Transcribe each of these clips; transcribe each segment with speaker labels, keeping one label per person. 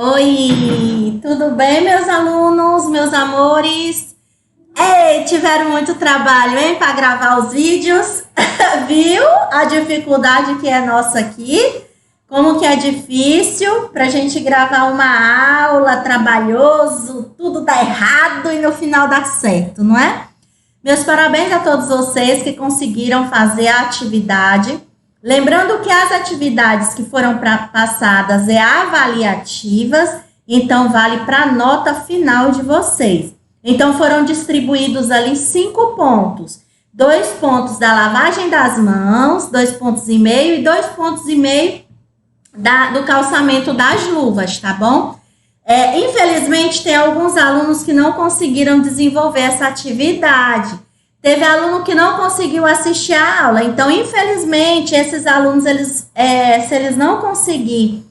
Speaker 1: Oi, tudo bem, meus alunos, meus amores? Ei, tiveram muito trabalho, hein, para gravar os vídeos? Viu a dificuldade que é nossa aqui? Como que é difícil para a gente gravar uma aula, trabalhoso, tudo dá errado e no final dá certo, não é? Meus parabéns a todos vocês que conseguiram fazer a atividade. Lembrando que as atividades que foram passadas é avaliativas, então vale para a nota final de vocês. Então foram distribuídos ali 5 pontos. 2 pontos da lavagem das mãos, 2,5 pontos e 2,5 pontos do calçamento das luvas, tá bom? Infelizmente tem alguns alunos que não conseguiram desenvolver essa atividade. Teve aluno que não conseguiu assistir a aula, então, infelizmente, esses alunos, se eles não conseguirem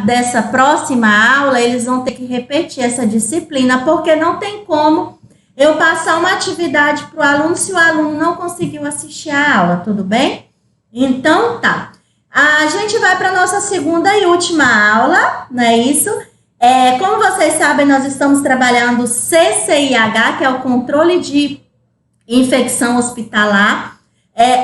Speaker 1: dessa próxima aula, eles vão ter que repetir essa disciplina, porque não tem como eu passar uma atividade para o aluno se o aluno não conseguiu assistir a aula, tudo bem? Então, tá. A gente vai para a nossa segunda e última aula, não é isso? Como vocês sabem, nós estamos trabalhando CCIH, que é o controle de infecção hospitalar.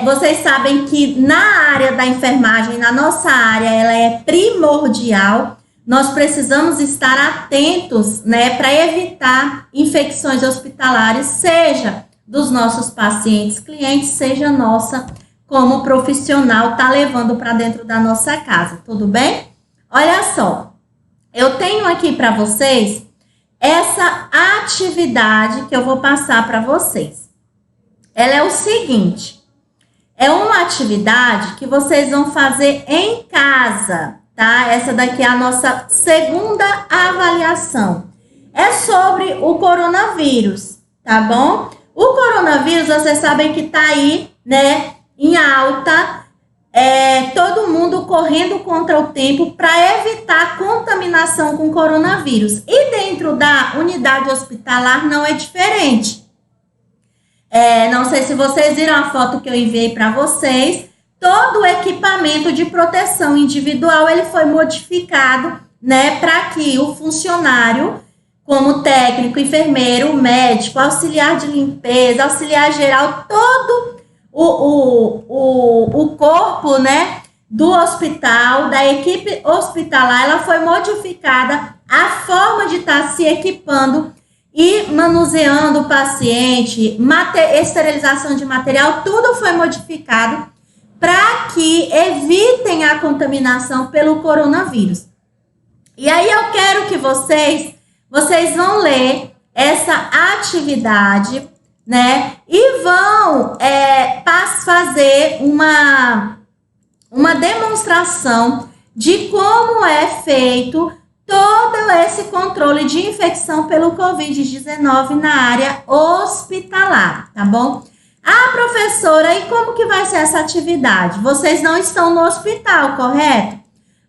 Speaker 1: Vocês sabem que na área da enfermagem, na nossa área, ela é primordial. Nós precisamos estar atentos, né, para evitar infecções hospitalares, seja dos nossos pacientes, clientes, seja nossa como profissional tá levando para dentro da nossa casa, tudo bem? Olha só, eu tenho aqui para vocês essa atividade que eu vou passar para vocês. Ela é o seguinte, é uma atividade que vocês vão fazer em casa, tá? Essa daqui é a nossa segunda avaliação. É sobre o coronavírus, tá bom? O coronavírus, vocês sabem que tá aí, né, em alta, todo mundo correndo contra o tempo para evitar a contaminação com coronavírus. E dentro da unidade hospitalar não é diferente. Não sei se vocês viram a foto que eu enviei para vocês. Todo o equipamento de proteção individual ele foi modificado, né, para que o funcionário, como técnico, enfermeiro, médico, auxiliar de limpeza, auxiliar geral, todo o corpo, né, do hospital, da equipe hospitalar, ela foi modificada, a forma de estar se equipando e manuseando o paciente, esterilização de material, tudo foi modificado para que evitem a contaminação pelo coronavírus. E aí eu quero que vocês vão ler essa atividade, né? E vão fazer uma demonstração de como é feito todo esse controle de infecção pelo Covid-19 na área hospitalar, tá bom? Professora, e como que vai ser essa atividade? Vocês não estão no hospital, correto?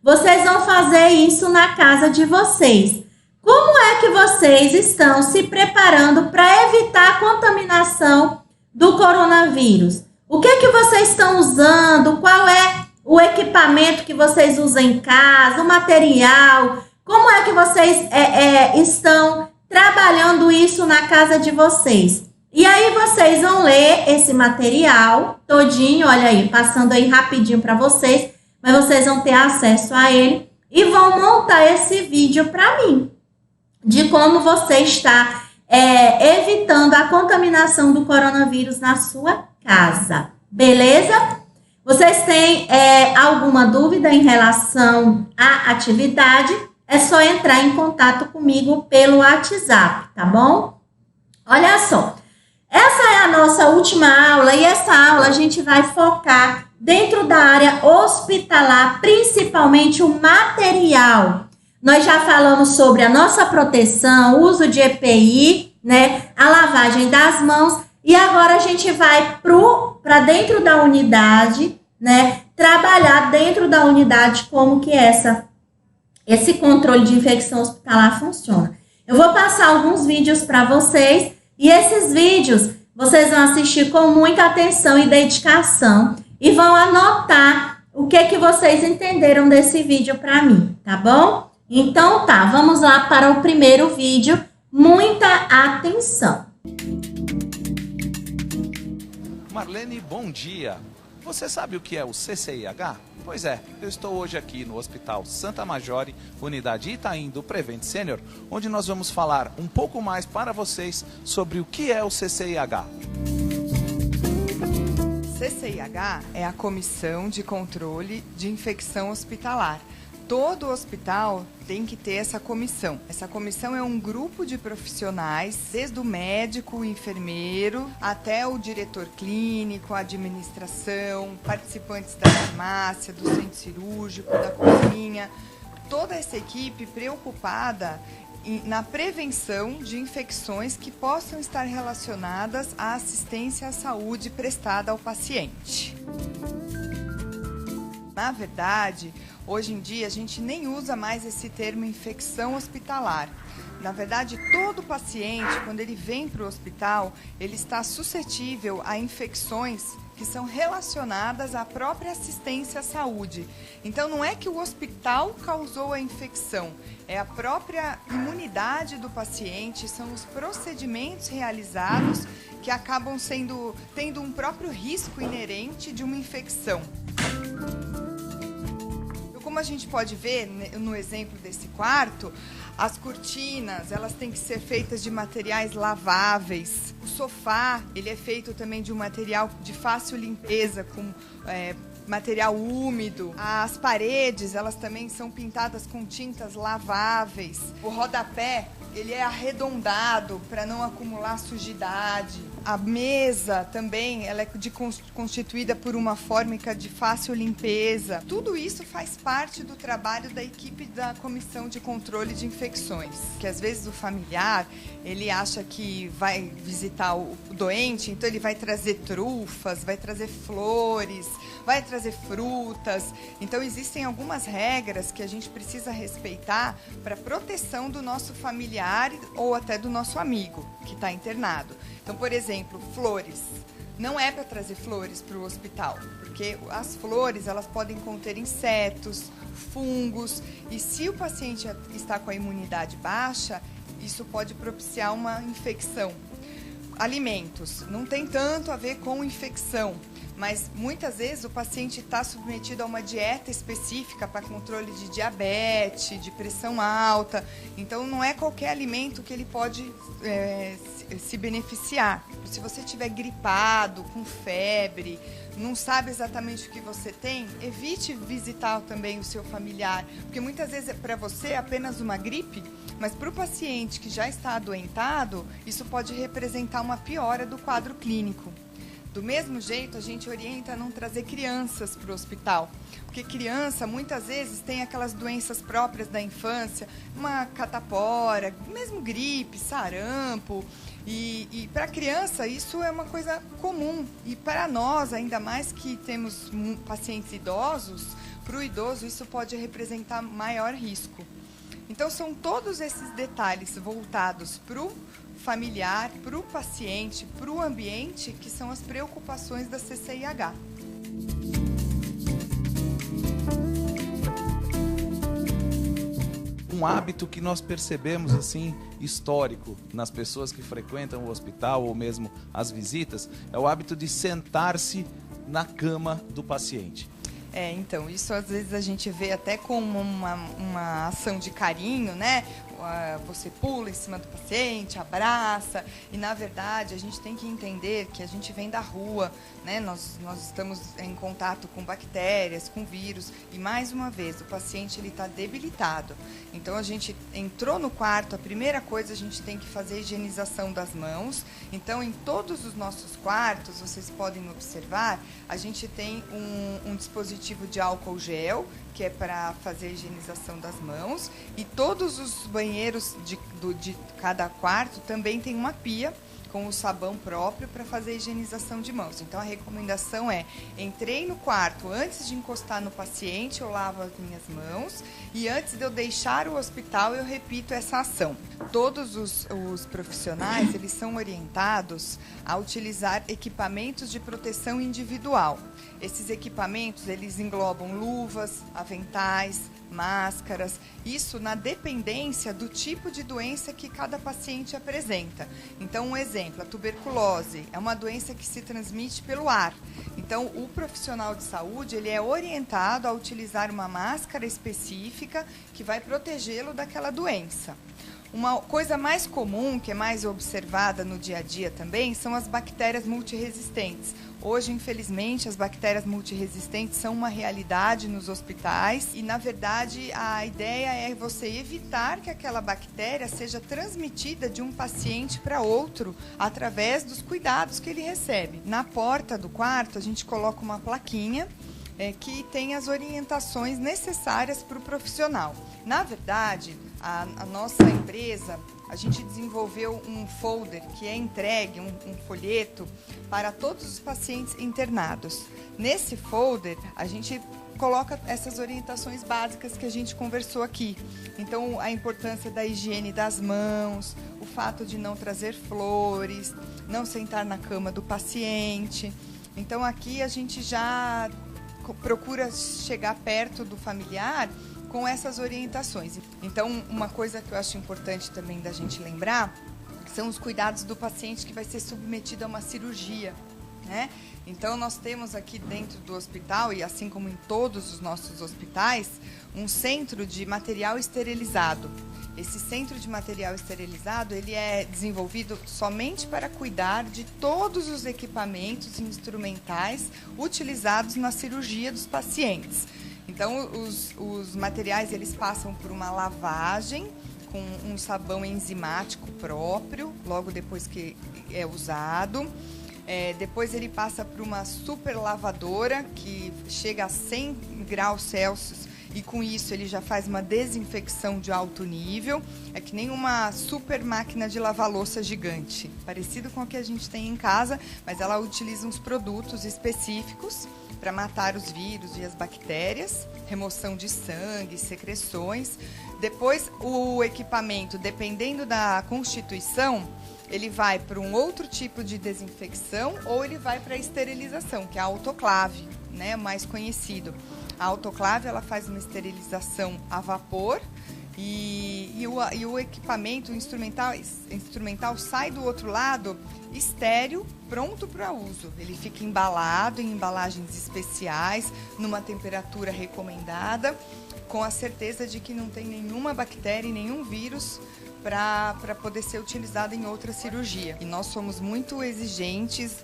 Speaker 1: Vocês vão fazer isso na casa de vocês. Como é que vocês estão se preparando para evitar a contaminação do coronavírus? O que que vocês estão usando? Qual é o equipamento que vocês usam em casa? O material? Como é que vocês estão trabalhando isso na casa de vocês? E aí vocês vão ler esse material todinho, olha aí, passando aí rapidinho para vocês, mas vocês vão ter acesso a ele e vão montar esse vídeo para mim, de como você está evitando a contaminação do coronavírus na sua casa, beleza? Vocês têm alguma dúvida em relação à atividade? É só entrar em contato comigo pelo WhatsApp, tá bom? Olha só, essa é a nossa última aula e essa aula a gente vai focar dentro da área hospitalar, principalmente o material. Nós já falamos sobre a nossa proteção, uso de EPI, né, a lavagem das mãos e agora a gente vai para dentro da unidade, né, trabalhar dentro da unidade como que esse controle de infecção hospitalar funciona. Eu vou passar alguns vídeos para vocês e esses vídeos vocês vão assistir com muita atenção e dedicação e vão anotar o que vocês entenderam desse vídeo para mim, tá bom? Então tá, vamos lá para o primeiro vídeo. Muita atenção.
Speaker 2: Marlene, bom dia. Você sabe o que é o CCIH? Pois é, eu estou hoje aqui no Hospital Santa Maggiore, unidade Itaim do Prevent Senior, onde nós vamos falar um pouco mais para vocês sobre o que é o CCIH.
Speaker 3: CCIH é a Comissão de Controle de Infecção Hospitalar. Todo hospital tem que ter essa comissão. Essa comissão é um grupo de profissionais, desde o médico, o enfermeiro, até o diretor clínico, a administração, participantes da farmácia, do centro cirúrgico, da cozinha. Toda essa equipe preocupada na prevenção de infecções que possam estar relacionadas à assistência à saúde prestada ao paciente. Na verdade, hoje em dia a gente nem usa mais esse termo infecção hospitalar. Na verdade, todo paciente, quando ele vem para o hospital, ele está suscetível a infecções que são relacionadas à própria assistência à saúde. Então, não é que o hospital causou a infecção, é a própria imunidade do paciente, são os procedimentos realizados que acabam tendo um próprio risco inerente de uma infecção. Como a gente pode ver no exemplo desse quarto, as cortinas, elas têm que ser feitas de materiais laváveis. O sofá, ele é feito também de um material de fácil limpeza, com material úmido. As paredes, elas também são pintadas com tintas laváveis. O rodapé, ele é arredondado para não acumular sujidade. A mesa também, ela é constituída por uma fórmica de fácil limpeza. Tudo isso faz parte do trabalho da equipe da Comissão de Controle de Infecções. Que às vezes o familiar, ele acha que vai visitar o doente, então ele vai trazer trufas, vai trazer flores, vai trazer frutas. Então existem algumas regras que a gente precisa respeitar para a proteção do nosso familiar ou até do nosso amigo que está internado. Então, por exemplo, flores. Não é para trazer flores para o hospital, porque as flores elas podem conter insetos, fungos, e se o paciente está com a imunidade baixa, isso pode propiciar uma infecção. Alimentos, não tem tanto a ver com infecção, mas muitas vezes o paciente está submetido a uma dieta específica para controle de diabetes, de pressão alta, então não é qualquer alimento que ele pode se beneficiar. Se você estiver gripado, com febre, não sabe exatamente o que você tem, evite visitar também o seu familiar, porque muitas vezes para você é apenas uma gripe, mas para o paciente que já está adoentado, isso pode representar uma piora do quadro clínico. Do mesmo jeito, a gente orienta a não trazer crianças para o hospital, porque criança muitas vezes tem aquelas doenças próprias da infância, uma catapora, mesmo gripe, sarampo, e para a criança isso é uma coisa comum, e para nós, ainda mais que temos pacientes idosos, para o idoso isso pode representar maior risco. Então, são todos esses detalhes voltados para o familiar, para o paciente, para o ambiente, que são as preocupações da CCIH.
Speaker 2: Um hábito que nós percebemos assim histórico nas pessoas que frequentam o hospital ou mesmo as visitas é o hábito de sentar-se na cama do paciente.
Speaker 3: Então, isso às vezes a gente vê até como uma ação de carinho, né? Você pula em cima do paciente, abraça, e na verdade a gente tem que entender que a gente vem da rua, né? Nós estamos em contato com bactérias, com vírus, e mais uma vez o paciente ele está debilitado. Então a gente entrou no quarto, a primeira coisa a gente tem que fazer a higienização das mãos. Então em todos os nossos quartos, vocês podem observar, a gente tem um dispositivo de álcool gel, que é para fazer a higienização das mãos, e todos os banheiros de cada quarto também tem uma pia com o sabão próprio para fazer a higienização de mãos. Então a recomendação é: entrei no quarto, antes de encostar no paciente, eu lavo as minhas mãos, e antes de eu deixar o hospital, eu repito essa ação. Todos os profissionais, eles são orientados a utilizar equipamentos de proteção individual. Esses equipamentos, eles englobam luvas, aventais, máscaras, isso na dependência do tipo de doença que cada paciente apresenta. Então, um exemplo, a tuberculose é uma doença que se transmite pelo ar. Então, o profissional de saúde, ele é orientado a utilizar uma máscara específica que vai protegê-lo daquela doença. Uma coisa mais comum, que é mais observada no dia a dia também, são as bactérias multiresistentes. Hoje, infelizmente, as bactérias multiresistentes são uma realidade nos hospitais e, na verdade, a ideia é você evitar que aquela bactéria seja transmitida de um paciente para outro através dos cuidados que ele recebe. Na porta do quarto, a gente coloca uma plaquinha que tem as orientações necessárias para o profissional. Na verdade, a nossa empresa, a gente desenvolveu um folder que é entregue, um folheto, para todos os pacientes internados. Nesse folder, a gente coloca essas orientações básicas que a gente conversou aqui. Então, a importância da higiene das mãos, o fato de não trazer flores, não sentar na cama do paciente. Então, aqui a gente já procura chegar perto do familiar com essas orientações. Então, uma coisa que eu acho importante também da gente lembrar são os cuidados do paciente que vai ser submetido a uma cirurgia, né? Então, nós temos aqui dentro do hospital, e assim como em todos os nossos hospitais, um centro de material esterilizado. Esse centro de material esterilizado, ele é desenvolvido somente para cuidar de todos os equipamentos instrumentais utilizados na cirurgia dos pacientes. Então, os materiais, eles passam por uma lavagem com um sabão enzimático próprio, logo depois que é usado. Depois ele passa por uma super lavadora que chega a 100 graus Celsius e com isso ele já faz uma desinfecção de alto nível. É que nem uma super máquina de lavar louça gigante, parecido com o que a gente tem em casa, mas ela utiliza uns produtos específicos para matar os vírus e as bactérias, remoção de sangue, secreções. Depois o equipamento, dependendo da constituição, ele vai para um outro tipo de desinfecção ou ele vai para a esterilização, que é a autoclave, né, mais conhecido. A autoclave, ela faz uma esterilização a vapor e o equipamento, o instrumental sai do outro lado estéril, pronto para uso. Ele fica embalado em embalagens especiais, numa temperatura recomendada, com a certeza de que não tem nenhuma bactéria e nenhum vírus para poder ser utilizado em outra cirurgia. E nós somos muito exigentes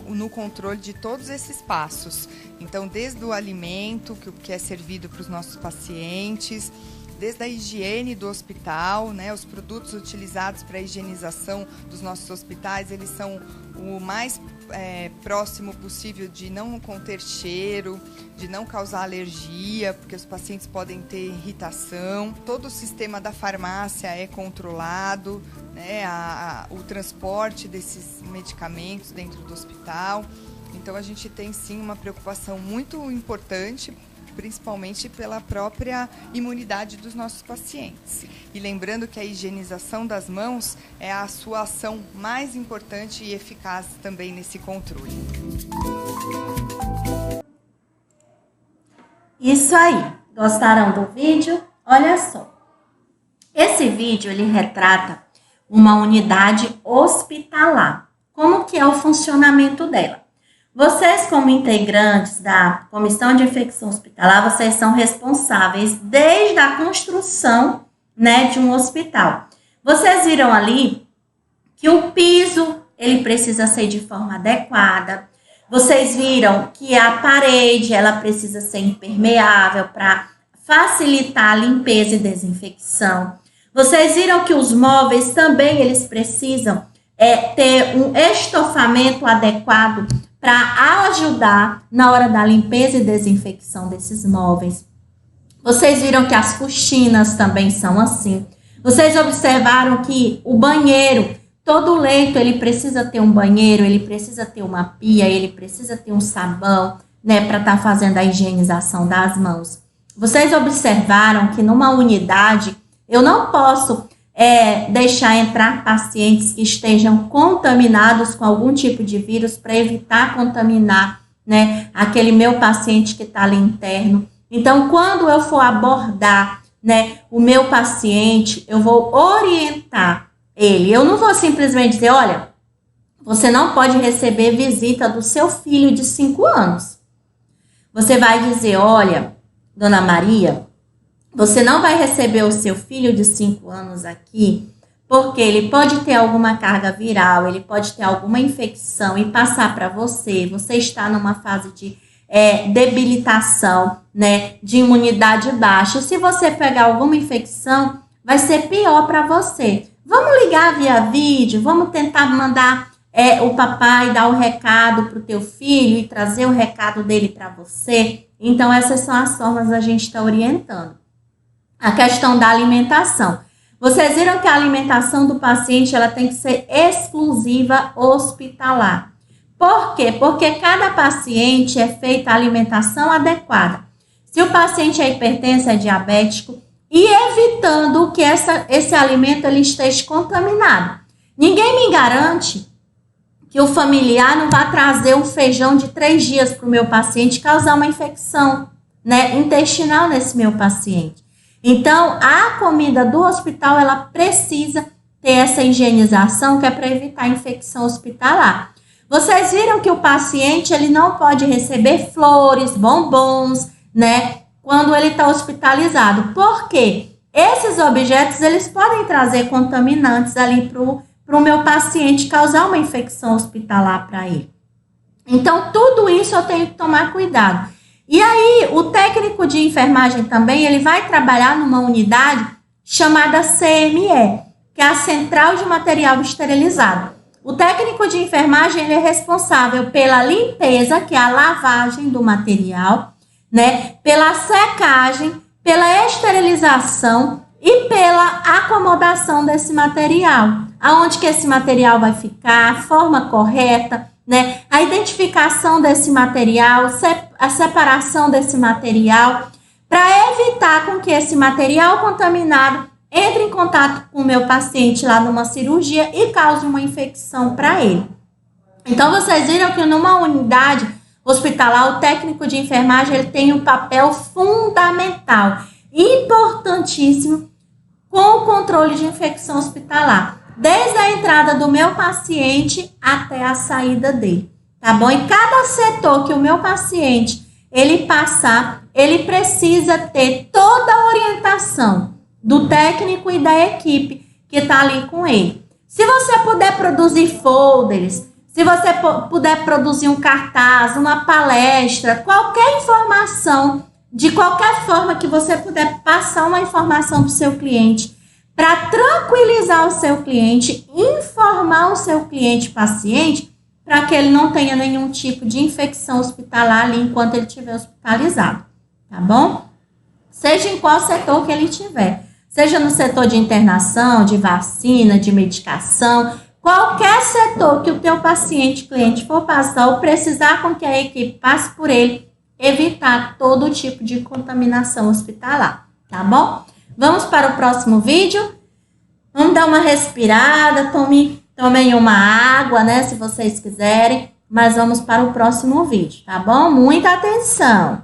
Speaker 3: no controle de todos esses passos. Então, desde o alimento que é servido para os nossos pacientes, desde a higiene do hospital, né, os produtos utilizados para a higienização dos nossos hospitais, eles são o mais próximo possível de não conter cheiro, de não causar alergia, porque os pacientes podem ter irritação. Todo o sistema da farmácia é controlado, né, o transporte desses medicamentos dentro do hospital. Então, a gente tem, sim, uma preocupação muito importante, principalmente pela própria imunidade dos nossos pacientes. E lembrando que a higienização das mãos é a sua ação mais importante e eficaz também nesse controle.
Speaker 1: Isso aí. Gostaram do vídeo? Olha só. Esse vídeo, ele retrata uma unidade hospitalar. Como que é o funcionamento dela? Vocês, como integrantes da Comissão de Infecção Hospitalar, vocês são responsáveis desde a construção, né, de um hospital. Vocês viram ali que o piso, ele precisa ser de forma adequada. Vocês viram que a parede, ela precisa ser impermeável para facilitar a limpeza e desinfecção. Vocês viram que os móveis também, eles precisam ter um estofamento adequado para ajudar na hora da limpeza e desinfecção desses móveis. Vocês viram que as cortinas também são assim. Vocês observaram que o banheiro, todo leito, ele precisa ter um banheiro, ele precisa ter uma pia, ele precisa ter um sabão, né, para estar fazendo a higienização das mãos. Vocês observaram que numa unidade, eu não posso deixar entrar pacientes que estejam contaminados com algum tipo de vírus para evitar contaminar, né, aquele meu paciente que está ali interno. Então, quando eu for abordar, né, o meu paciente, eu vou orientar ele. Eu não vou simplesmente dizer, olha, você não pode receber visita do seu filho de 5 anos. Você vai dizer, olha, dona Maria, você não vai receber o seu filho de 5 anos aqui, porque ele pode ter alguma carga viral, ele pode ter alguma infecção e passar para você. Você está numa fase de debilitação, né, de imunidade baixa. Se você pegar alguma infecção, vai ser pior para você. Vamos ligar via vídeo, vamos tentar mandar o papai dar o recado para o teu filho e trazer o recado dele para você. Então, essas são as formas da gente estar orientando. A questão da alimentação. Vocês viram que a alimentação do paciente ela tem que ser exclusiva hospitalar. Por quê? Porque cada paciente é feita a alimentação adequada. Se o paciente é hipertenso, é diabético, e evitando que esse alimento ele esteja contaminado. Ninguém me garante que o familiar não vai trazer um feijão de 3 dias para o meu paciente causar uma infecção, né, intestinal nesse meu paciente. Então, a comida do hospital, ela precisa ter essa higienização que é para evitar infecção hospitalar. Vocês viram que o paciente, ele não pode receber flores, bombons, né, quando ele está hospitalizado. Por quê? Esses objetos, eles podem trazer contaminantes ali para o meu paciente, causar uma infecção hospitalar para ele. Então, tudo isso eu tenho que tomar cuidado. E aí, o técnico de enfermagem também, ele vai trabalhar numa unidade chamada CME, que é a Central de Material Esterilizado. O técnico de enfermagem, ele é responsável pela limpeza, que é a lavagem do material, né? Pela secagem, pela esterilização e pela acomodação desse material. Aonde que esse material vai ficar, a forma correta, né? A identificação desse material, a separação desse material, para evitar com que esse material contaminado entre em contato com o meu paciente lá numa cirurgia e cause uma infecção para ele. Então, vocês viram que numa unidade hospitalar, o técnico de enfermagem ele tem um papel fundamental, importantíssimo, com o controle de infecção hospitalar. Desde a entrada do meu paciente até a saída dele, tá bom? E cada setor que o meu paciente, ele passar, ele precisa ter toda a orientação do técnico e da equipe que tá ali com ele. Se você puder produzir folders, se você puder produzir um cartaz, uma palestra, qualquer informação, de qualquer forma que você puder passar uma informação para o seu cliente, para tranquilizar o seu cliente, informar o seu cliente paciente, para que ele não tenha nenhum tipo de infecção hospitalar ali enquanto ele estiver hospitalizado, tá bom? Seja em qual setor que ele estiver, seja no setor de internação, de vacina, de medicação, qualquer setor que o teu cliente for passar ou precisar com que a equipe passe por ele, evitar todo tipo de contaminação hospitalar, tá bom? Vamos para o próximo vídeo. Vamos dar uma respirada, tomem uma água, né, se vocês quiserem. Mas vamos para o próximo vídeo, tá bom? Muita atenção!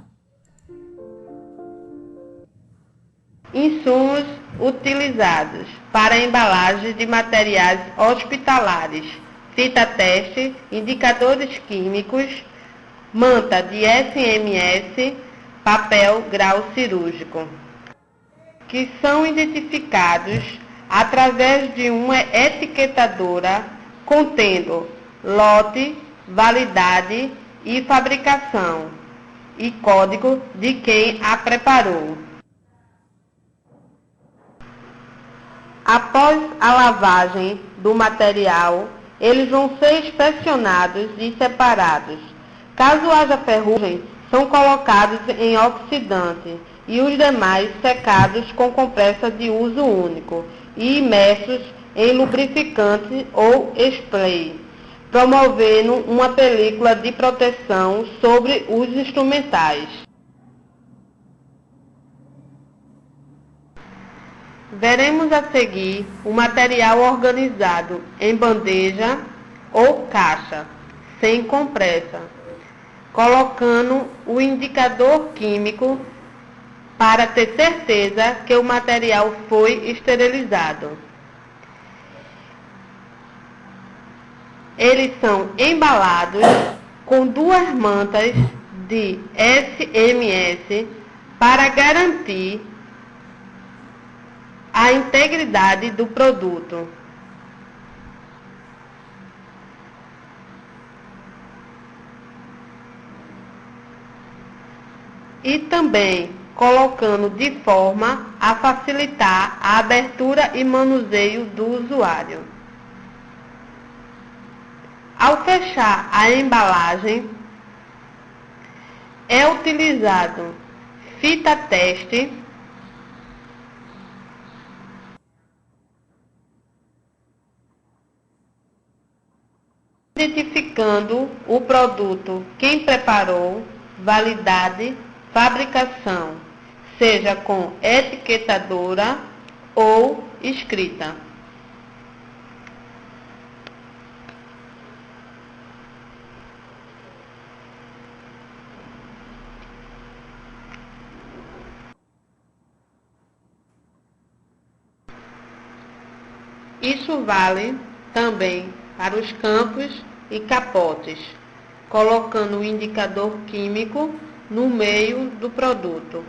Speaker 4: Insumos utilizados para embalagem de materiais hospitalares, fita teste, indicadores químicos, manta de SMS, papel grau cirúrgico, que são identificados através de uma etiquetadora contendo lote, validade e fabricação e código de quem a preparou. Após a lavagem do material, eles vão ser inspecionados e separados. Caso haja ferrugem, são colocados em oxidante e os demais secados com compressa de uso único e imersos em lubrificante ou spray, promovendo uma película de proteção sobre os instrumentais. Veremos a seguir o material organizado em bandeja ou caixa, sem compressa, colocando o indicador químico para ter certeza que o material foi esterilizado. Eles são embalados com 2 mantas de SMS para garantir a integridade do produto. E também colocando de forma a facilitar a abertura e manuseio do usuário. Ao fechar a embalagem, é utilizado fita teste, identificando o produto, quem preparou, validade, fabricação, seja com etiquetadora ou escrita. Isso vale também para os campos e capotes, colocando o indicador químico no meio do produto.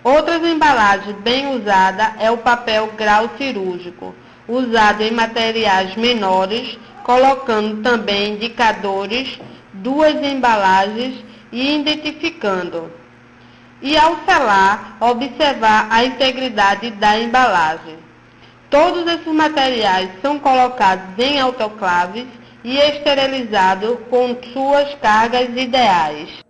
Speaker 4: Outras embalagens bem usadas é o papel grau cirúrgico, usado em materiais menores, colocando também indicadores, 2 embalagens e identificando. E ao selar, observar a integridade da embalagem. Todos esses materiais são colocados em autoclaves e esterilizados com suas cargas ideais.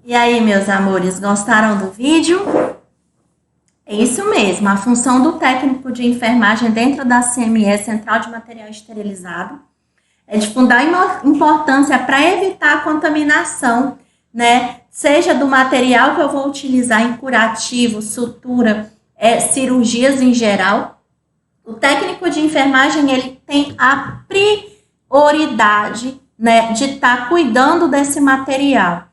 Speaker 1: E aí, meus amores, gostaram do vídeo? É isso mesmo, a função do técnico de enfermagem dentro da CME, Central de Material Esterilizado, é de fundamental importância para evitar a contaminação, né? Seja do material que eu vou utilizar em curativo, sutura, cirurgias em geral. O técnico de enfermagem, ele tem a prioridade, né, de estar cuidando desse material.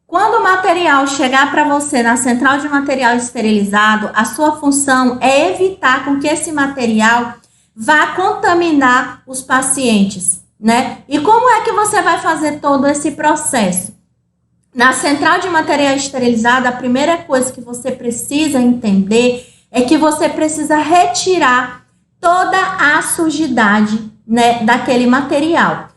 Speaker 1: Quando o material chegar para você na central de material esterilizado, a sua função é evitar com que esse material vá contaminar os pacientes, né? E como é que você vai fazer todo esse processo? Na central de material esterilizado, a primeira coisa que você precisa entender é que você precisa retirar toda a sujidade, né, daquele material.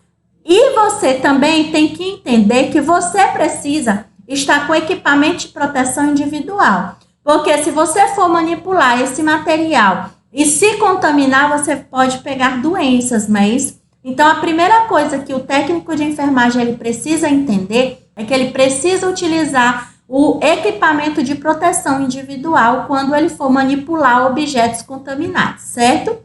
Speaker 1: E você também tem que entender que você precisa estar com equipamento de proteção individual. Porque se você for manipular esse material e se contaminar, você pode pegar doenças, não é isso? Então, a primeira coisa que o técnico de enfermagem ele precisa entender é que ele precisa utilizar o equipamento de proteção individual quando ele for manipular objetos contaminados, certo?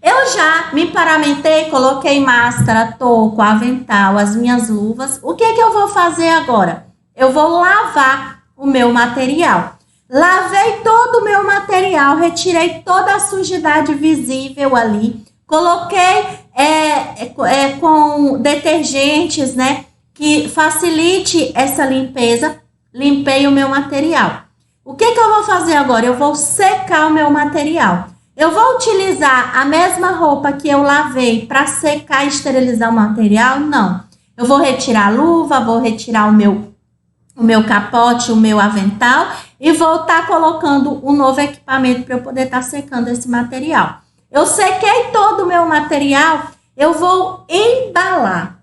Speaker 1: Eu já me paramentei, coloquei máscara, touco, avental, as minhas luvas. O que é que eu vou fazer agora? Eu vou lavar o meu material. Lavei todo o meu material, retirei toda a sujidade visível ali. Coloquei com detergentes, né, que facilite essa limpeza. Limpei o meu material. O que eu vou fazer agora? Eu vou secar o meu material. Eu vou utilizar a mesma roupa que eu lavei para secar e esterilizar o material? Não. Eu vou retirar a luva, vou retirar o meu capote, o meu avental e vou estar colocando um novo equipamento para eu poder estar secando esse material. Eu sequei todo o meu material, eu vou embalar.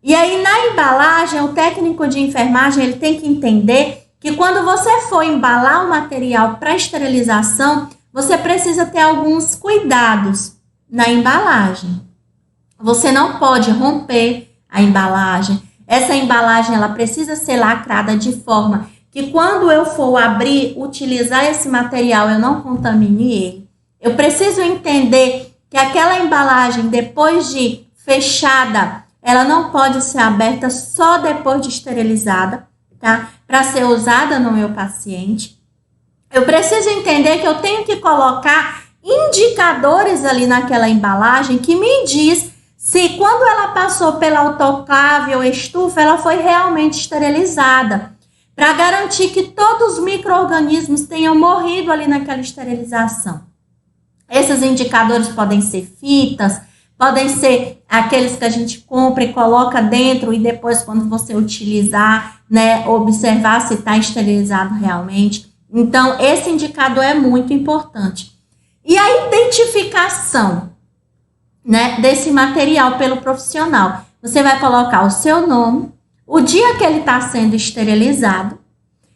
Speaker 1: E aí, na embalagem, o técnico de enfermagem ele tem que entender que quando você for embalar o material para esterilização, você precisa ter alguns cuidados na embalagem. Você não pode romper a embalagem. Essa embalagem ela precisa ser lacrada de forma que quando eu for abrir, utilizar esse material, eu não contamine ele. Eu preciso entender que aquela embalagem, depois de fechada, ela não pode ser aberta só depois de esterilizada, tá? Para ser usada no meu paciente. Eu preciso entender que eu tenho que colocar indicadores ali naquela embalagem que me diz se quando ela passou pela autoclave ou estufa, ela foi realmente esterilizada. Para garantir que todos os micro-organismos tenham morrido ali naquela esterilização. Esses indicadores podem ser fitas, podem ser aqueles que a gente compra e coloca dentro e depois quando você utilizar, né, observar se está esterilizado realmente. Então, esse indicador é muito importante. E a identificação, né, desse material pelo profissional. Você vai colocar o seu nome, o dia que ele está sendo esterilizado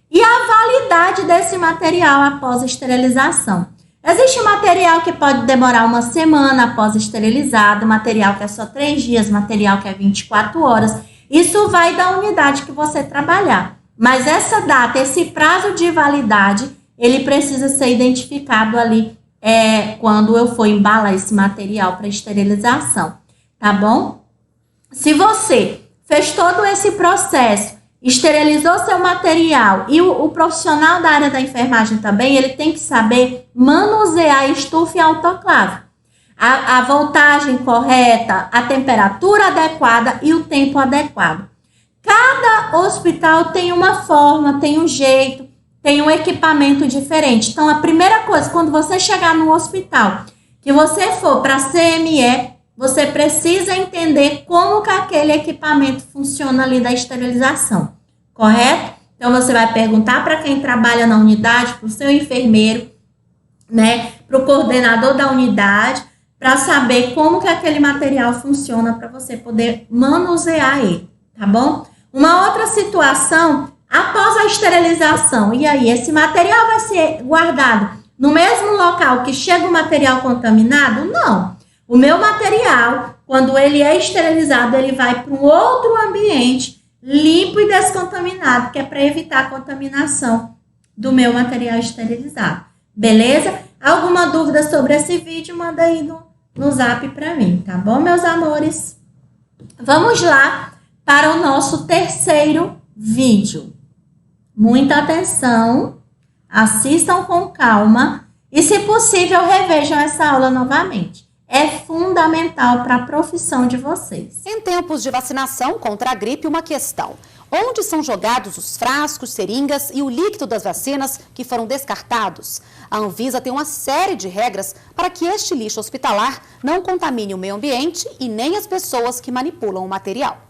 Speaker 1: e a validade desse material após a esterilização. Existe material que pode demorar uma semana após esterilizado, material que é só 3 dias, material que é 24 horas. Isso vai da unidade que você trabalhar. Mas essa data, esse prazo de validade, ele precisa ser identificado ali quando eu for embalar esse material para esterilização, tá bom? Se você fez todo esse processo, esterilizou seu material e o profissional da área da enfermagem também, ele tem que saber manusear a estufa e autoclave. A voltagem correta, a temperatura adequada e o tempo adequado. Cada hospital tem uma forma, tem um jeito, tem um equipamento diferente. Então, a primeira coisa, quando você chegar no hospital, que você for para a CME, você precisa entender como que aquele equipamento funciona ali da esterilização, correto? Então, você vai perguntar para quem trabalha na unidade, para o seu enfermeiro, né, para o coordenador da unidade, para saber como que aquele material funciona para você poder manusear ele, tá bom? Uma outra situação, após a esterilização, e aí esse material vai ser guardado no mesmo local que chega o material contaminado? Não. O meu material, quando ele é esterilizado, ele vai para um outro ambiente limpo e descontaminado, que é para evitar a contaminação do meu material esterilizado. Beleza? Alguma dúvida sobre esse vídeo, manda aí no zap para mim, tá bom, meus amores? Vamos lá para o nosso terceiro vídeo. Muita atenção, assistam com calma e, se possível, revejam essa aula novamente. É fundamental para a profissão de vocês.
Speaker 5: Em tempos de vacinação contra a gripe, uma questão. Onde são jogados os frascos, seringas e o líquido das vacinas que foram descartados? A Anvisa tem uma série de regras para que este lixo hospitalar não contamine o meio ambiente e nem as pessoas que manipulam o material.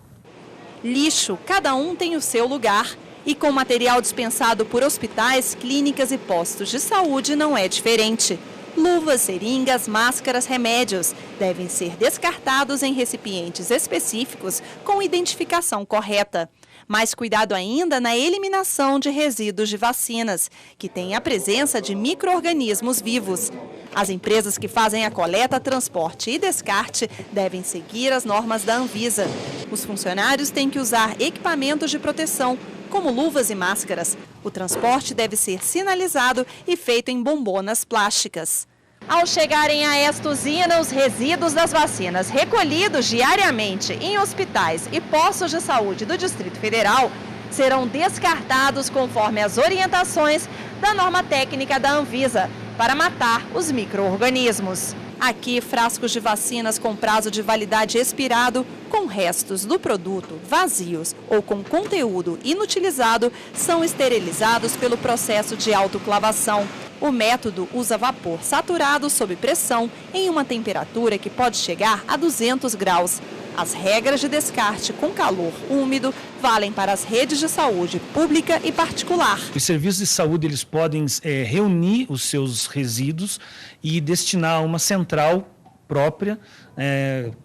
Speaker 6: Lixo, cada um tem o seu lugar. E com material dispensado por hospitais, clínicas e postos de saúde não é diferente. Luvas, seringas, máscaras, remédios devem ser descartados em recipientes específicos com identificação correta. Mais cuidado ainda na eliminação de resíduos de vacinas, que têm a presença de micro-organismos vivos. As empresas que fazem a coleta, transporte e descarte devem seguir as normas da Anvisa. Os funcionários têm que usar equipamentos de proteção, como luvas e máscaras. O transporte deve ser sinalizado e feito em bombonas plásticas. Ao chegarem a esta usina, os resíduos das vacinas recolhidos diariamente em hospitais e postos de saúde do Distrito Federal serão descartados conforme as orientações da norma técnica da Anvisa para matar os micro-organismos. Aqui, frascos de vacinas com prazo de validade expirado, com restos do produto vazios ou com conteúdo inutilizado, são esterilizados pelo processo de autoclavação. O método usa vapor saturado sob pressão em uma temperatura que pode chegar a 200 graus. As regras de descarte com calor úmido valem para as redes de saúde pública e particular.
Speaker 7: Os serviços de saúde eles podem reunir os seus resíduos e destinar a uma central própria,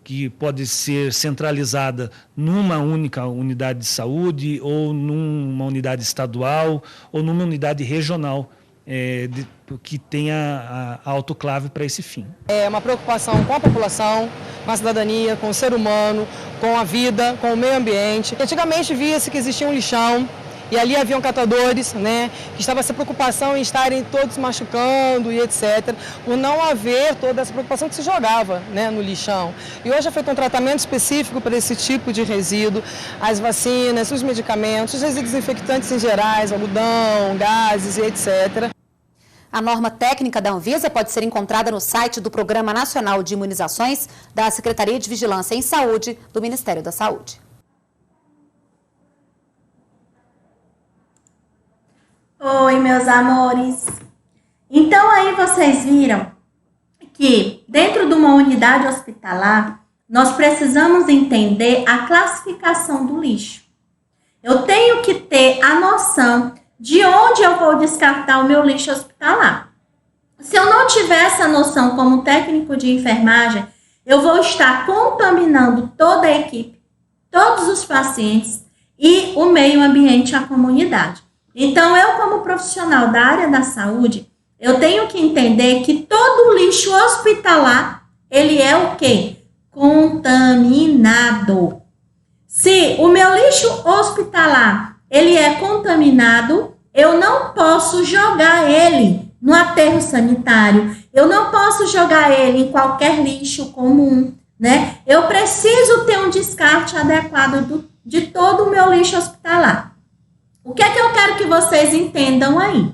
Speaker 7: que pode ser centralizada numa única unidade de saúde ou numa unidade estadual ou numa unidade regional. Que tenha a autoclave para esse fim.
Speaker 8: É uma preocupação com a população, com a cidadania, com o ser humano, com a vida, com o meio ambiente. Antigamente via-se que existia um lixão e ali haviam catadores, né, que estava essa preocupação em estarem todos machucando e etc. Por não haver toda essa preocupação que se jogava, né, no lixão. E hoje é feito um tratamento específico para esse tipo de resíduo, as vacinas, os medicamentos, os resíduos infectantes em gerais, algodão, gases e etc.
Speaker 5: A norma técnica da Anvisa pode ser encontrada no site do Programa Nacional de Imunizações da Secretaria de Vigilância em Saúde do Ministério da Saúde.
Speaker 1: Oi, meus amores. Então aí vocês viram que dentro de uma unidade hospitalar nós precisamos entender a classificação do lixo. Eu tenho que ter a noção de onde eu vou descartar o meu lixo hospitalar. Se eu não tiver essa noção como técnico de enfermagem, eu vou estar contaminando toda a equipe, todos os pacientes e o meio ambiente, a comunidade. Então, eu como profissional da área da saúde, eu tenho que entender que todo lixo hospitalar, ele é o quê? Contaminado. Se o meu lixo hospitalar, ele é contaminado, eu não posso jogar ele no aterro sanitário, eu não posso jogar ele em qualquer lixo comum, né? Eu preciso ter um descarte adequado de todo o meu lixo hospitalar. O que é que eu quero que vocês entendam aí?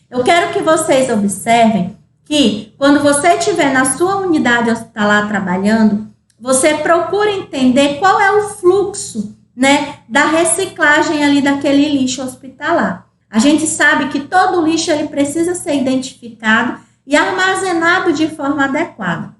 Speaker 1: Eu quero que vocês observem que quando você estiver na sua unidade hospitalar trabalhando, você procura entender qual é o fluxo, né, da reciclagem ali daquele lixo hospitalar. A gente sabe que todo lixo ele precisa ser identificado e armazenado de forma adequada.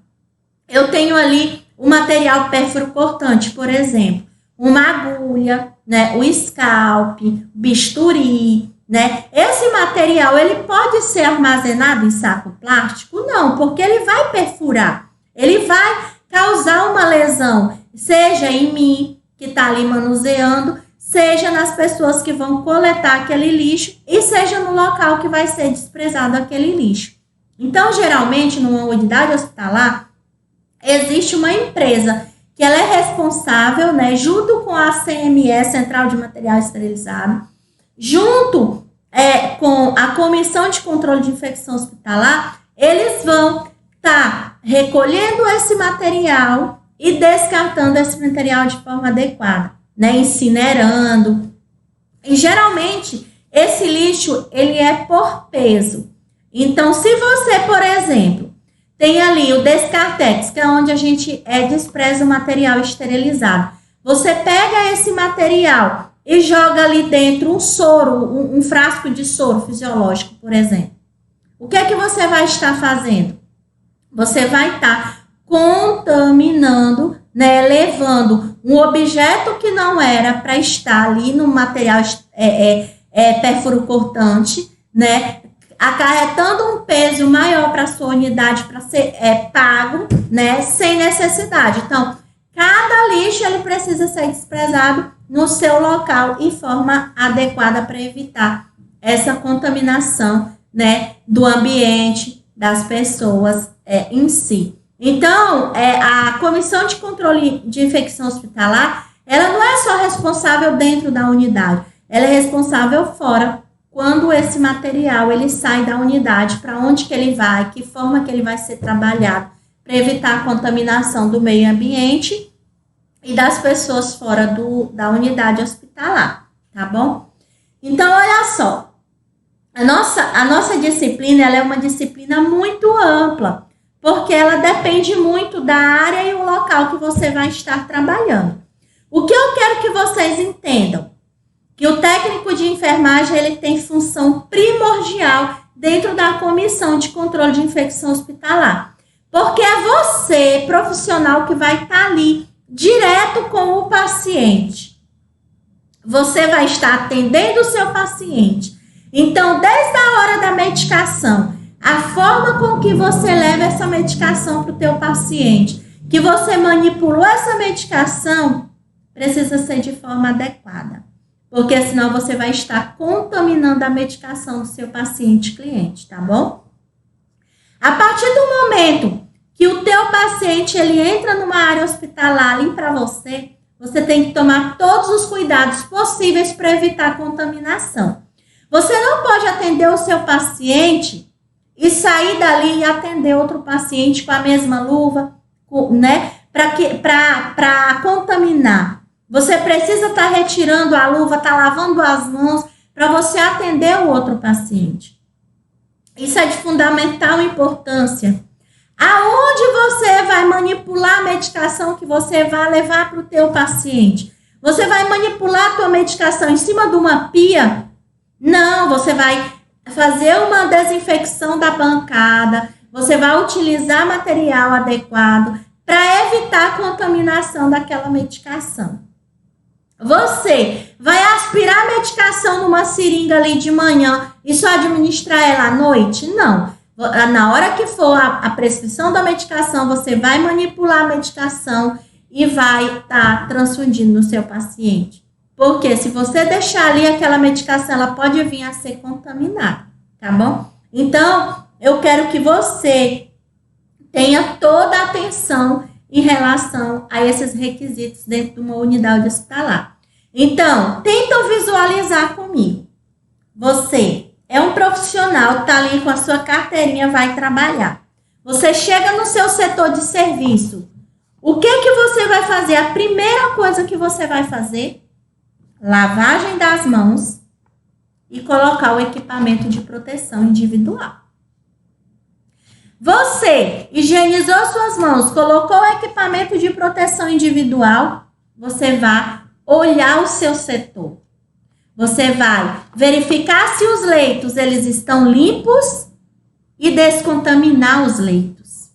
Speaker 1: Eu tenho ali o material pérfuro-cortante, por exemplo, uma agulha, né, o scalp, bisturi, né? Esse material ele pode ser armazenado em saco plástico? Não, porque ele vai perfurar, ele vai causar uma lesão, seja em mim, que está ali manuseando, seja nas pessoas que vão coletar aquele lixo e seja no local que vai ser desprezado aquele lixo. Então, geralmente, numa unidade hospitalar, existe uma empresa que ela é responsável, né, junto com a CME, Central de Material Esterilizado, junto com a Comissão de Controle de Infecção Hospitalar, eles vão estar recolhendo esse material e descartando esse material de forma adequada, né, incinerando. E geralmente esse lixo ele é por peso. Então, se você, por exemplo, tem ali o Descartex, que é onde a gente despreza o material esterilizado, você pega esse material e joga ali dentro um soro, um frasco de soro fisiológico, por exemplo. O que é que você vai estar fazendo? Você vai estar contaminando, né, levando um objeto que não era para estar ali no material perfuro-cortante, né, acarretando um peso maior para a sua unidade para ser pago, né, sem necessidade. Então, cada lixo ele precisa ser desprezado no seu local em forma adequada para evitar essa contaminação, né, do ambiente, das pessoas em si. Então, a Comissão de Controle de Infecção Hospitalar, ela não é só responsável dentro da unidade, ela é responsável fora, quando esse material ele sai da unidade, para onde que ele vai, que forma que ele vai ser trabalhado, para evitar a contaminação do meio ambiente e das pessoas fora da unidade hospitalar, tá bom? Então, olha só, a nossa disciplina, ela é uma disciplina muito ampla, porque ela depende muito da área e o local que você vai estar trabalhando. O que eu quero que vocês entendam? Que o técnico de enfermagem ele tem função primordial dentro da Comissão de Controle de Infecção Hospitalar. Porque é você, profissional, que vai estar ali direto com o paciente. Você vai estar atendendo o seu paciente. Então, desde a hora da medicação, a forma com que você leva essa medicação para o teu paciente, que você manipulou essa medicação, precisa ser de forma adequada. Porque senão você vai estar contaminando a medicação do seu paciente cliente, tá bom? A partir do momento que o teu paciente ele entra numa área hospitalar ali para você, você tem que tomar todos os cuidados possíveis para evitar a contaminação. Você não pode atender o seu paciente e sair dali e atender outro paciente com a mesma luva, né? Para contaminar. Você precisa estar retirando a luva, estar lavando as mãos para você atender o outro paciente. Isso é de fundamental importância. Aonde você vai manipular a medicação que você vai levar para o teu paciente? Você vai manipular a tua medicação em cima de uma pia? Não, você vai fazer uma desinfecção da bancada, você vai utilizar material adequado para evitar a contaminação daquela medicação. Você vai aspirar a medicação numa seringa ali de manhã e só administrar ela à noite? Não. Na hora que for a prescrição da medicação, você vai manipular a medicação e vai estar transfundindo no seu paciente. Porque se você deixar ali aquela medicação, ela pode vir a ser contaminada, tá bom? Então, eu quero que você tenha toda a atenção em relação a esses requisitos dentro de uma unidade hospitalar. Então, tenta visualizar comigo. Você é um profissional, está ali com a sua carteirinha, vai trabalhar. Você chega no seu setor de serviço. O que você vai fazer? A primeira coisa que você vai fazer, lavagem das mãos e colocar o equipamento de proteção individual. Você higienizou suas mãos, colocou o equipamento de proteção individual, você vai olhar o seu setor. Você vai verificar se os leitos eles estão limpos e descontaminar os leitos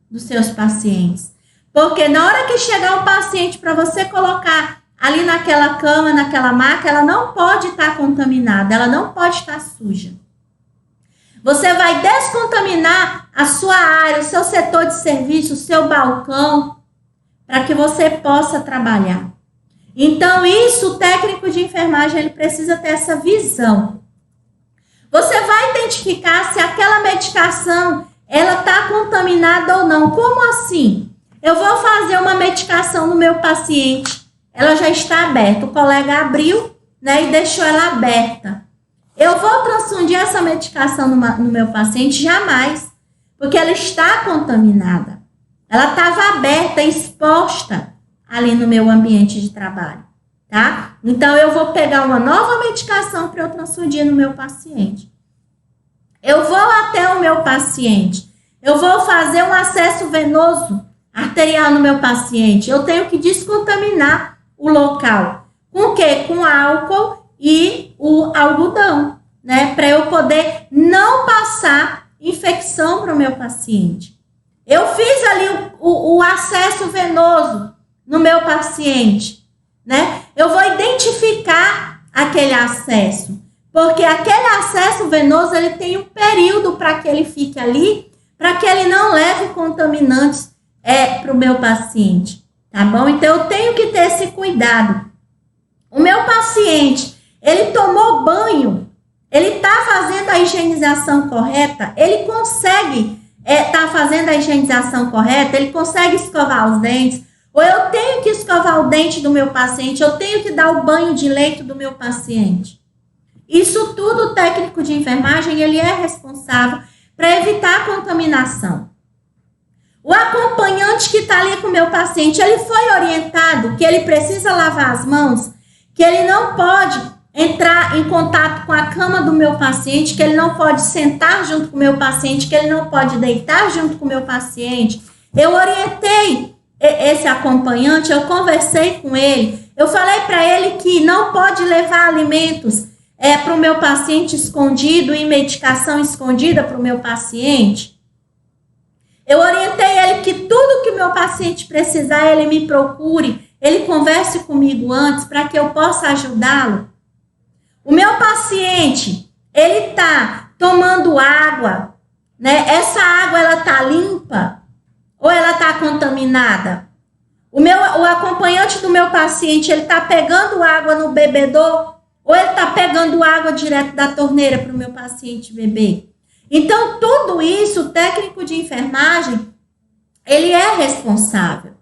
Speaker 1: dos seus pacientes. Porque na hora que chegar o paciente para você colocar ali naquela cama, naquela maca, ela não pode estar contaminada, ela não pode estar suja. Você vai descontaminar a sua área, o seu setor de serviço, o seu balcão, para que você possa trabalhar. Então, isso, o técnico de enfermagem, ele precisa ter essa visão. Você vai identificar se aquela medicação, ela está contaminada ou não. Como assim? Eu vou fazer uma medicação no meu paciente, ela já está aberta. O colega abriu, né, e deixou ela aberta. Eu vou transfundir essa medicação no meu paciente? Jamais, porque ela está contaminada. Ela estava aberta, exposta ali no meu ambiente de trabalho, tá? Então, eu vou pegar uma nova medicação para eu transfundir no meu paciente. Eu vou até o meu paciente. Eu vou fazer um acesso venoso arterial no meu paciente. Eu tenho que descontaminar o local. Com o quê? Com álcool e o algodão, né? Para eu poder não passar infecção para o meu paciente. Eu fiz ali o acesso venoso no meu paciente, né? Eu vou identificar aquele acesso, porque aquele acesso venoso, ele tem um período para que ele fique ali, para que ele não leve contaminantes para o meu paciente, tá bom? Então, eu tenho que ter esse cuidado. O meu paciente, ele tomou banho, ele está fazendo a higienização correta, ele consegue tá fazendo a higienização correta, ele consegue escovar os dentes, ou eu tenho que escovar o dente do meu paciente, eu tenho que dar o banho de leito do meu paciente. Isso tudo o técnico de enfermagem, ele é responsável para evitar a contaminação. O acompanhante que está ali com o meu paciente, ele foi orientado que ele precisa lavar as mãos, que ele não pode entrar em contato com a cama do meu paciente, que ele não pode sentar junto com o meu paciente, que ele não pode deitar junto com o meu paciente. Eu orientei esse acompanhante, eu conversei com ele, eu falei para ele que não pode levar alimentos para o meu paciente escondido e medicação escondida para o meu paciente. Eu orientei ele que tudo que o meu paciente precisar, ele me procure, ele converse comigo antes para que eu possa ajudá-lo. O meu paciente, ele está tomando água, né? Essa água, ela está limpa ou ela está contaminada? O acompanhante do meu paciente, ele está pegando água no bebedouro ou ele está pegando água direto da torneira para o meu paciente beber? Então, tudo isso, o técnico de enfermagem, ele é responsável,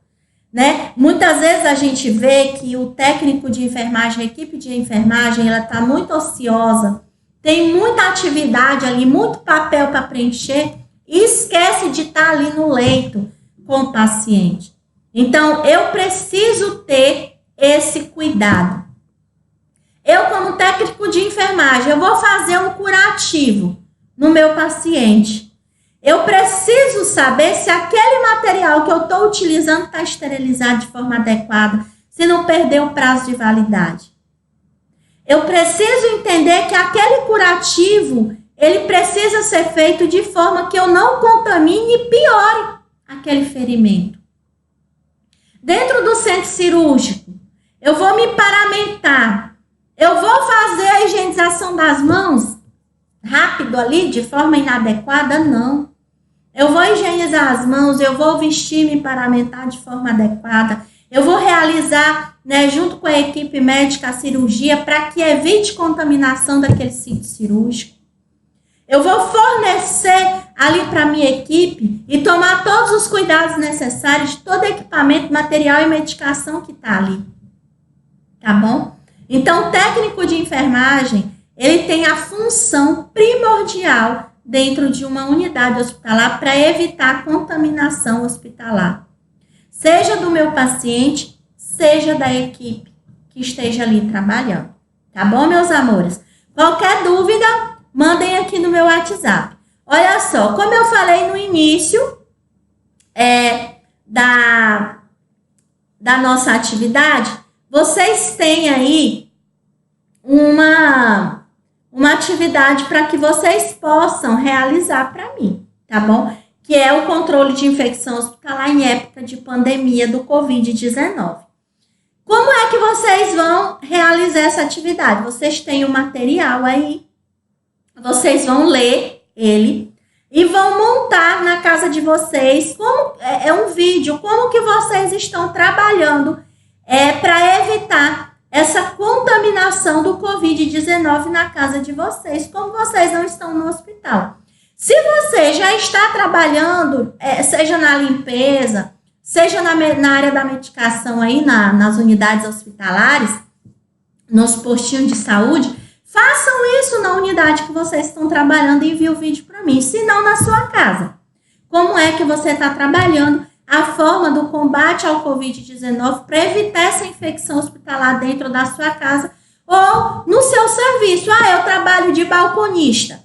Speaker 1: né? Muitas vezes a gente vê que o técnico de enfermagem, a equipe de enfermagem, ela está muito ociosa, tem muita atividade ali, muito papel para preencher e esquece de estar ali no leito com o paciente. Então, eu preciso ter esse cuidado. Eu, como técnico de enfermagem, eu vou fazer um curativo no meu paciente. Eu preciso saber se aquele material que eu estou utilizando está esterilizado de forma adequada, se não perdeu o prazo de validade. Eu preciso entender que aquele curativo, ele precisa ser feito de forma que eu não contamine e piore aquele ferimento. Dentro do centro cirúrgico, eu vou me paramentar, eu vou fazer a higienização das mãos rápido ali, de forma inadequada? Não. Eu vou higienizar as mãos, eu vou vestir, me paramentar de forma adequada, eu vou realizar, né, junto com a equipe médica, a cirurgia para que evite contaminação daquele sítio cirúrgico. Eu vou fornecer ali para a minha equipe e tomar todos os cuidados necessários de todo equipamento, material e medicação que está ali. Tá bom? Então, o técnico de enfermagem, ele tem a função primordial dentro de uma unidade hospitalar para evitar a contaminação hospitalar. Seja do meu paciente, seja da equipe que esteja ali trabalhando. Tá bom, meus amores? Qualquer dúvida, mandem aqui no meu WhatsApp. Olha só, como eu falei no início da nossa atividade, vocês têm aí uma atividade para que vocês possam realizar para mim, tá bom? Que é o controle de infecção hospitalar em época de pandemia do Covid-19. Como é que vocês vão realizar essa atividade? Vocês têm o material aí, vocês vão ler ele e vão montar na casa de vocês, como é um vídeo, como que vocês estão trabalhando para evitar essa contaminação do Covid-19 na casa de vocês, como vocês não estão no hospital. Se você já está trabalhando, seja na limpeza, seja na área da medicação aí, nas unidades hospitalares, nos postinhos de saúde, façam isso na unidade que vocês estão trabalhando e enviem o vídeo para mim, se não na sua casa. Como é que você está trabalhando a forma do combate ao Covid-19 para evitar essa infecção hospitalar dentro da sua casa ou no seu serviço? Eu trabalho de balconista.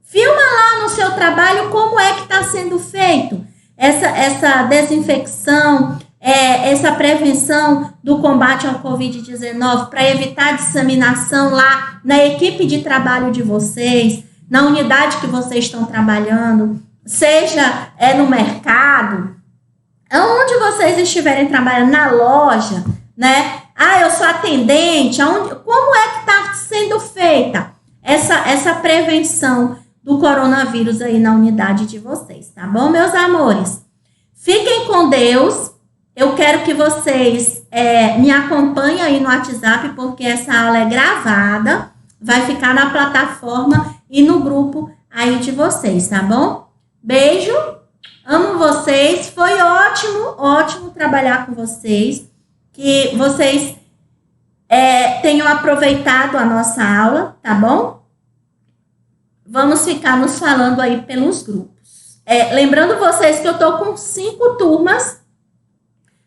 Speaker 1: Filma lá no seu trabalho como é que está sendo feito essa desinfecção, essa prevenção do combate ao Covid-19 para evitar disseminação lá na equipe de trabalho de vocês, na unidade que vocês estão trabalhando, seja no mercado, onde vocês estiverem trabalhando, na loja, né? Eu sou atendente, como é que está sendo feita essa prevenção do coronavírus aí na unidade de vocês, tá bom, meus amores? Fiquem com Deus. Eu quero que vocês me acompanhem aí no WhatsApp, porque essa aula é gravada, vai ficar na plataforma e no grupo aí de vocês, tá bom? Beijo, amo vocês, foi ótimo trabalhar com vocês, que vocês tenham aproveitado a nossa aula, tá bom? Vamos ficar nos falando aí pelos grupos. Lembrando vocês que eu tô com 5 turmas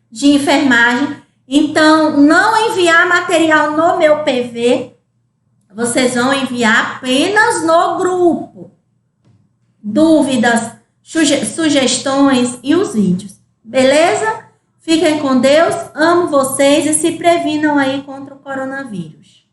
Speaker 1: de enfermagem, então não enviar material no meu PV, vocês vão enviar apenas no grupo. Dúvidas, sugestões e os vídeos, beleza? Fiquem com Deus, amo vocês e se previnam aí contra o coronavírus.